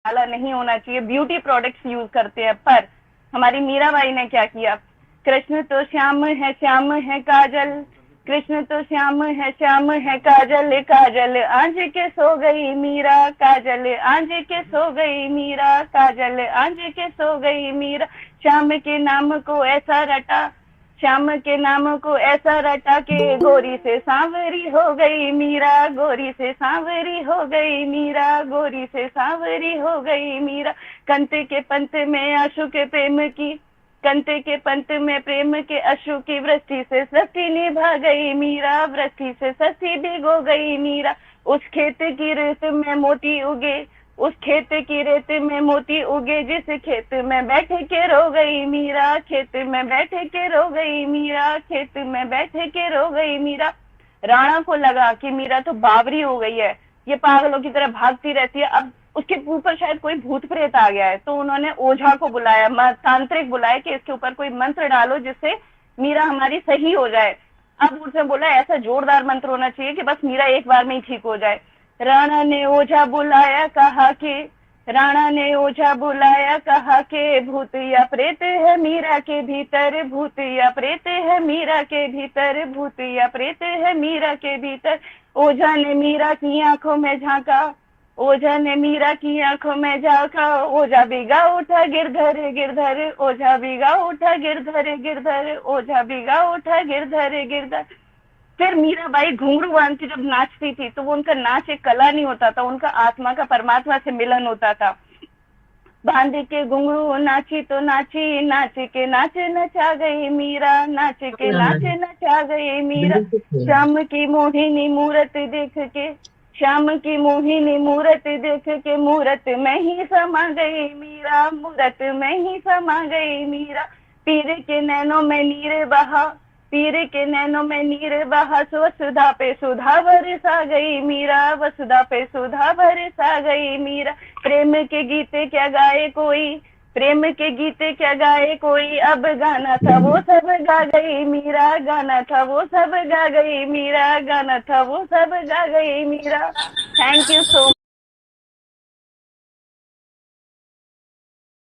काला नहीं होना चाहिए, ब्यूटी प्रोडक्ट्स यूज करते हैं। पर हमारी मीराबाई ने क्या किया, कृष्ण तो श्याम है काजल, कृष्ण तो श्याम है काजल, काजल आंज के सो गई मीरा, काजल आंज के सो गई मीरा, काजल आंज के सो गई मीरा। श्याम के नाम को ऐसा रटा, श्याम के नाम को ऐसा रटा के गोरी से सांवरी हो गई मीरा, गोरी से सांवरी हो गई मीरा, गोरी से सांवरी हो गई मीरा। कंत के पंत में आशु के प्रेम की, कंते के पंत में प्रेम के अश्रु की वृष्टि से सती निभा गई मीरा, वृष्टि से सती भिगो गई मीरा। उस खेत की रेत में मोती उगे, उस खेत की रेत में मोती उगे, जिस खेत में बैठ के रो गई मीरा, खेत में बैठ के रो गई मीरा, खेत में बैठ के रो गई मीरा। राणा को लगा कि मीरा तो बावरी हो गई है, ये पागलों की तरह भागती रहती है, अब उसके ऊपर शायद कोई भूत प्रेत आ गया है। तो उन्होंने ओझा को बुलाया, तांत्रिक बुलाया कि इसके ऊपर कोई मंत्र डालो जिससे मीरा हमारी सही हो जाए। अब उसने बोला ऐसा जोरदार मंत्र होना चाहिए कि बस मीरा एक बार में ही ठीक हो जाए। राणा ने ओझा बुलाया, कहा कि राणा ने ओझा बुलाया, कहा के भूत या प्रेत है मीरा के भीतर, भूत या प्रेत है मीरा के भीतर, भूत या प्रेत है मीरा के भीतर। ओझा ने मीरा की आंखों में झांका, ओझा ने मीरा की आंखों में झांका, ओझा बिगा उठा गिरधर गिरधर, ओझा बिगा उठा गिरधर गिरधर, ओझा बिगा उठा गिरधर गिरधर। फिर मीराबाई घुंघरू बांध के जब नाचती थी तो वो उनका नाच एक कला नहीं होता था, उनका आत्मा का परमात्मा से मिलन होता था। बांध के घुंघरू नाची तो नाची, नाच के नाच नचा गई मीरा, नाच के नाच नचा गई मीरा। श्याम की मोहिनी मूरत देख के, श्याम की मोहिनी मूरत देख के मूरत में ही समा गई मीरा, मूरत में ही समा गई मीरा। पीर के नैनों में नीर बहा, पीर के नैनों में नीर बहा, वसुधा पे सुधा बरसा गई मीरा, वसुधा पे सुधा बरसा गई मीरा। प्रेम के गीते क्या गाए कोई, प्रेम के गीते क्या गाए कोई, अब गाना था वो सब गा गई मीरा, गाना था वो सब गा गई मीरा, गाना था वो सब गा गई मीरा। Thank you so